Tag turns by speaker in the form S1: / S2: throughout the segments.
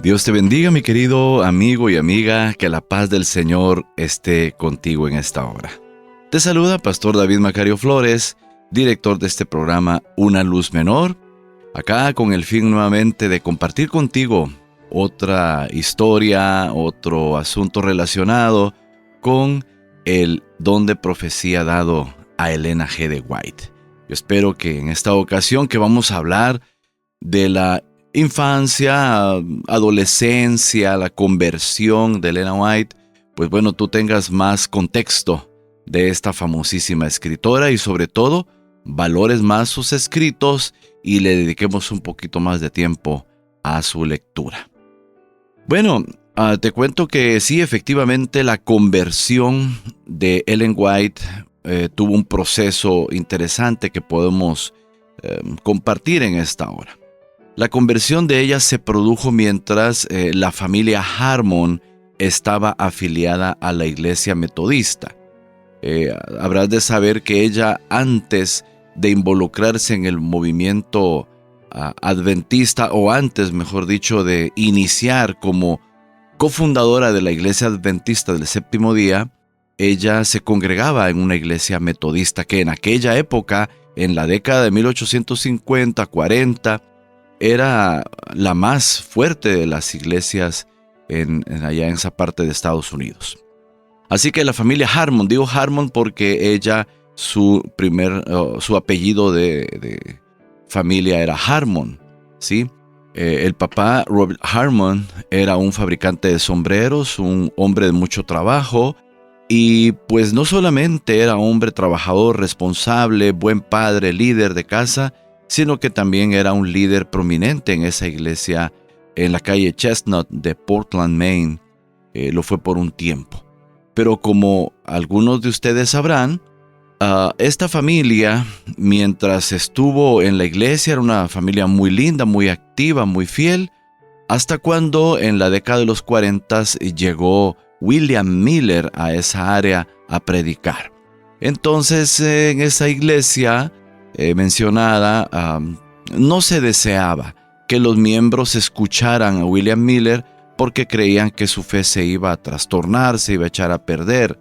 S1: Dios te bendiga, mi querido amigo y amiga, que la paz del Señor esté contigo en esta hora. Te saluda Pastor David Macario Flores, director de este programa Una Luz Menor, acá con el fin nuevamente de compartir contigo otra historia, otro asunto relacionado con el don de profecía dado a Elena G. de White. Yo espero que en esta ocasión que vamos a hablar de la infancia, adolescencia, la conversión de Elena White, pues bueno, tú tengas más contexto de esta famosísima escritora y sobre todo, valores más sus escritos y le dediquemos un poquito más de tiempo a su lectura. Bueno, te cuento que sí, efectivamente, la conversión de Ellen White tuvo un proceso interesante que podemos compartir en esta hora. La conversión de ella se produjo mientras la familia Harmon estaba afiliada a la iglesia metodista. Habrás de saber que ella, antes de involucrarse en el movimiento adventista, o antes, mejor dicho, de iniciar como cofundadora de la iglesia adventista del séptimo día, ella se congregaba en una iglesia metodista que en aquella época, en la década de 1850-40, era la más fuerte de las iglesias allá en esa parte de Estados Unidos. Así que la familia Harmon, digo Harmon porque ella, su apellido de familia era Harmon, ¿sí? El papá, Robert Harmon, era un fabricante de sombreros, un hombre de mucho trabajo, y pues no solamente era hombre trabajador, responsable, buen padre, líder de casa, sino que también era un líder prominente en esa iglesia en la calle Chestnut de Portland, Maine. Lo fue por un tiempo. Pero como algunos de ustedes sabrán, esta familia, mientras estuvo en la iglesia, era una familia muy linda, muy activa, muy fiel, hasta cuando en la década de los 40 llegó William Miller a esa área a predicar. Entonces, en esa iglesia mencionada, no se deseaba que los miembros escucharan a William Miller porque creían que su fe se iba a trastornar, se iba a echar a perder.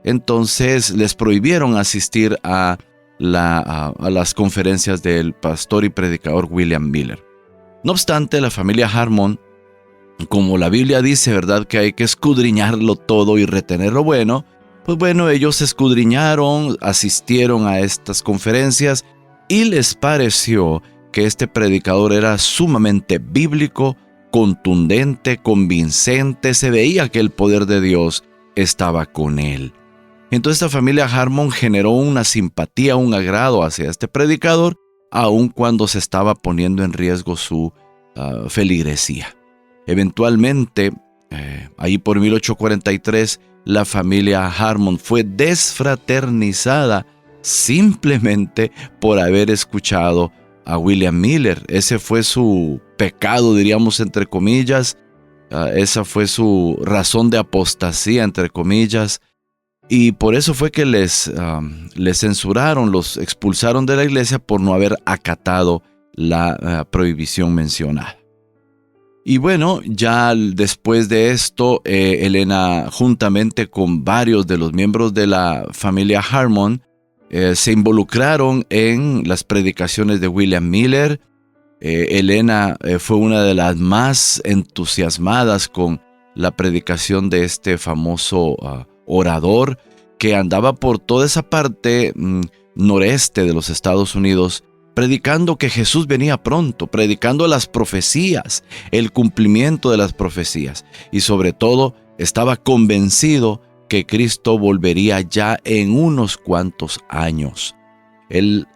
S1: Entonces les prohibieron asistir a las conferencias del pastor y predicador William Miller. No obstante, la familia Harmon, como la Biblia dice, ¿verdad?, que hay que escudriñarlo todo y retener lo bueno, pues bueno, ellos escudriñaron, asistieron a estas conferencias y les pareció que este predicador era sumamente bíblico, contundente, convincente, se veía que el poder de Dios estaba con él. Entonces esta familia Harmon generó una simpatía, un agrado hacia este predicador, aun cuando se estaba poniendo en riesgo su feligresía. Eventualmente, ahí por 1843, la familia Harmon fue desfraternizada simplemente por haber escuchado a William Miller. Ese fue su pecado, diríamos, entre comillas. Esa fue su razón de apostasía, entre comillas. Y por eso fue que les censuraron, los expulsaron de la iglesia por no haber acatado la prohibición mencionada. Y bueno, ya después de esto, Elena, juntamente con varios de los miembros de la familia Harmon, se involucraron en las predicaciones de William Miller. Elena fue una de las más entusiasmadas con la predicación de este famoso orador que andaba por toda esa parte noreste de los Estados Unidos, predicando que Jesús venía pronto, predicando las profecías, el cumplimiento de las profecías, y sobre todo estaba convencido que Cristo volvería ya en unos cuantos años. Él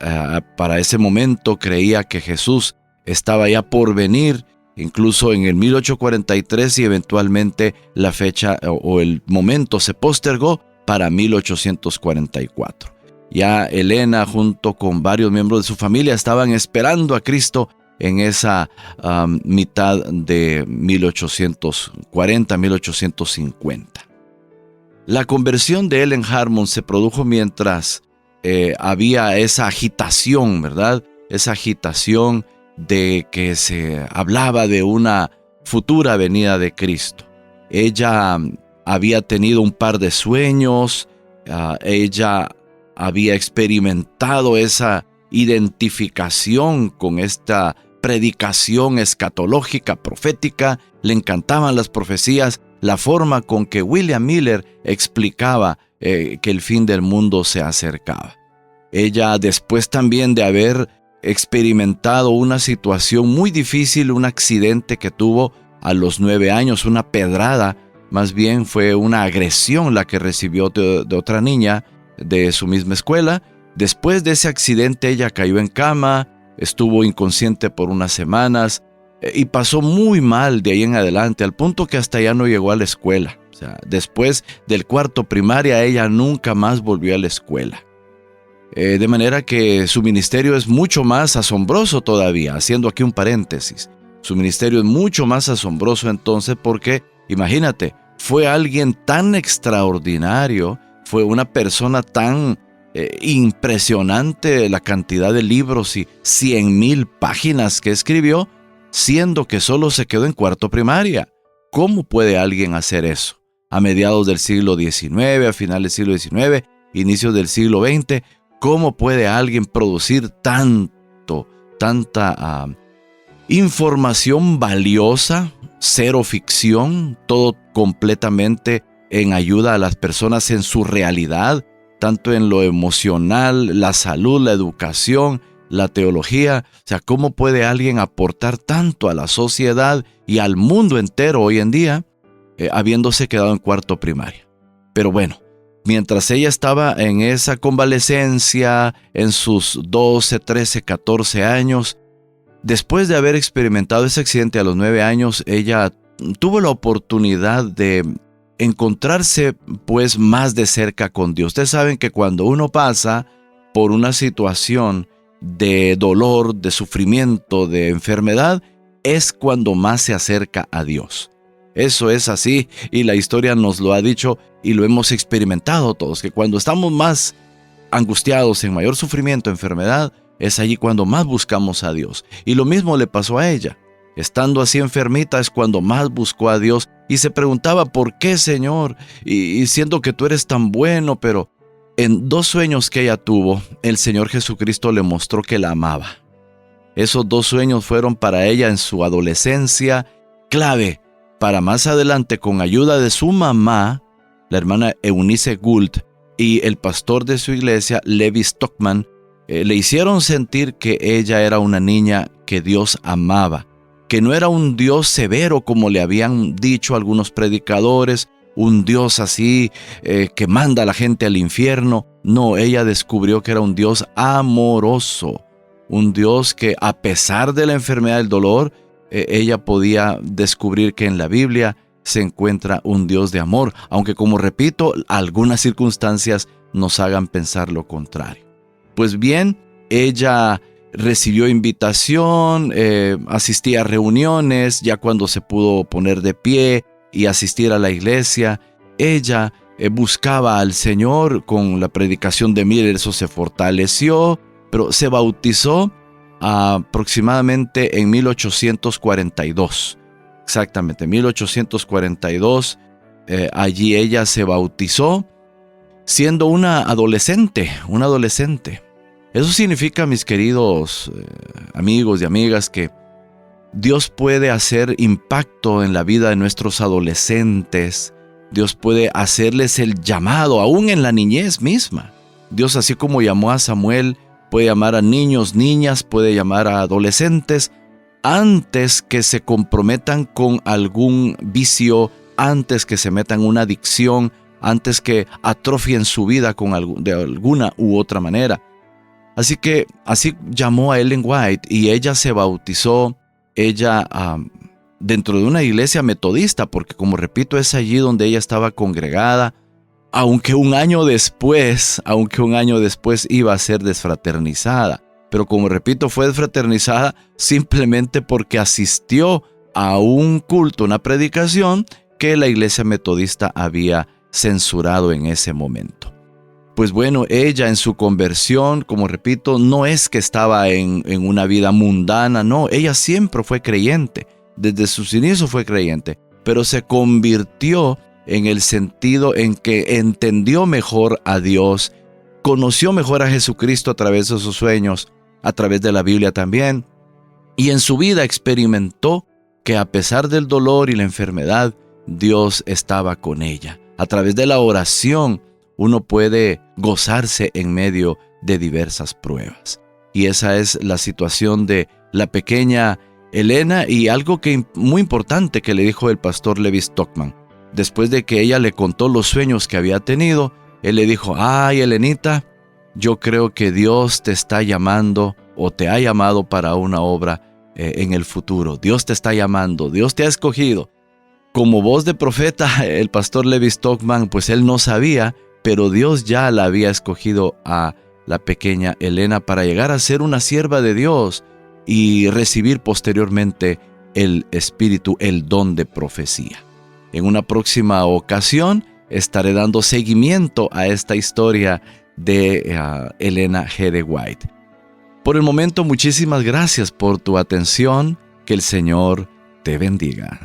S1: para ese momento creía que Jesús estaba ya por venir, incluso en el 1843, y eventualmente la fecha o el momento se postergó para 1844. Ya Elena, junto con varios miembros de su familia, estaban esperando a Cristo en esa mitad de 1840-1850. La conversión de Ellen Harmon se produjo mientras había esa agitación, ¿verdad? Esa agitación de que se hablaba de una futura venida de Cristo. Ella había tenido un par de sueños, ella había experimentado esa identificación con esta predicación escatológica, profética. Le encantaban las profecías, la forma con que William Miller explicaba que el fin del mundo se acercaba. Ella, después también de haber experimentado una situación muy difícil, un accidente que tuvo a los 9 años, una pedrada, más bien fue una agresión la que recibió de otra niña de su misma escuela. Después de ese accidente ella cayó en cama, estuvo inconsciente por unas semanas y pasó muy mal de ahí en adelante, al punto que hasta ya no llegó a la escuela. O sea, después del cuarto primaria ella nunca más volvió a la escuela. De manera que su ministerio es mucho más asombroso todavía, haciendo aquí un paréntesis. Su ministerio es mucho más asombroso entonces porque, imagínate, fue alguien tan extraordinario, fue una persona tan impresionante, la cantidad de libros y 100,000 páginas que escribió, siendo que solo se quedó en cuarto primaria. ¿Cómo puede alguien hacer eso? A mediados del siglo XIX, a finales del siglo XIX, inicios del siglo XX, ¿cómo puede alguien producir tanta información valiosa, cero ficción, todo completamente en ayuda a las personas en su realidad, tanto en lo emocional, la salud, la educación, la teología? O sea, ¿cómo puede alguien aportar tanto a la sociedad y al mundo entero hoy en día, habiéndose quedado en cuarto primaria? Pero bueno, mientras ella estaba en esa convalecencia, en sus 12, 13, 14 años, después de haber experimentado ese accidente a los 9 años, ella tuvo la oportunidad de encontrarse pues más de cerca con Dios. Ustedes saben que cuando uno pasa por una situación de dolor, de sufrimiento, de enfermedad, es cuando más se acerca a Dios. Eso es así y la historia nos lo ha dicho y lo hemos experimentado todos, que cuando estamos más angustiados, en mayor sufrimiento, enfermedad, es allí cuando más buscamos a Dios. Y lo mismo le pasó a ella. Estando así enfermita es cuando más buscó a Dios y se preguntaba, ¿por qué, Señor? Y siendo que tú eres tan bueno, pero en 2 sueños que ella tuvo, el Señor Jesucristo le mostró que la amaba. Esos 2 sueños fueron para ella en su adolescencia clave para más adelante, con ayuda de su mamá, la hermana Eunice Gould, y el pastor de su iglesia, Levi Stockman, le hicieron sentir que ella era una niña que Dios amaba, que no era un Dios severo como le habían dicho algunos predicadores, un Dios así que manda a la gente al infierno. No, ella descubrió que era un Dios amoroso, un Dios que a pesar de la enfermedad y el dolor, ella podía descubrir que en la Biblia se encuentra un Dios de amor, aunque, como repito, algunas circunstancias nos hagan pensar lo contrario. Pues bien, ella recibió invitación, asistía a reuniones, ya cuando se pudo poner de pie y asistir a la iglesia. Ella buscaba al Señor con la predicación de Miller, eso se fortaleció, pero se bautizó aproximadamente en 1842. Exactamente, 1842, allí ella se bautizó siendo una adolescente. Eso significa, mis queridos amigos y amigas, que Dios puede hacer impacto en la vida de nuestros adolescentes. Dios puede hacerles el llamado, aún en la niñez misma. Dios, así como llamó a Samuel, puede llamar a niños, niñas, puede llamar a adolescentes, antes que se comprometan con algún vicio, antes que se metan en una adicción, antes que atrofien su vida de alguna u otra manera. Así que así llamó a Ellen White y ella se bautizó, ella dentro de una iglesia metodista, porque, como repito, es allí donde ella estaba congregada, aunque un año después iba a ser desfraternizada. Pero, como repito, fue desfraternizada simplemente porque asistió a un culto, una predicación que la iglesia metodista había censurado en ese momento. Pues bueno, ella en su conversión, como repito, no es que estaba en una vida mundana, no, ella siempre fue creyente. desde sus inicios fue creyente, pero se convirtió en el sentido en que entendió mejor a Dios, conoció mejor a Jesucristo a través de sus sueños, a través de la Biblia también, y en su vida experimentó que a pesar del dolor y la enfermedad, Dios estaba con ella. A través de la oración, uno puede gozarse en medio de diversas pruebas. Y esa es la situación de la pequeña Elena, y algo muy importante que le dijo el pastor Levi Stockman. Después de que ella le contó los sueños que había tenido, él le dijo: ay, Elenita, yo creo que Dios te está llamando o te ha llamado para una obra en el futuro. Dios te está llamando, Dios te ha escogido. Como voz de profeta, el pastor Levi Stockman, pues él no sabía, pero Dios ya la había escogido a la pequeña Elena para llegar a ser una sierva de Dios y recibir posteriormente el espíritu, el don de profecía. En una próxima ocasión estaré dando seguimiento a esta historia de Elena G. de White. Por el momento, muchísimas gracias por tu atención. Que el Señor te bendiga.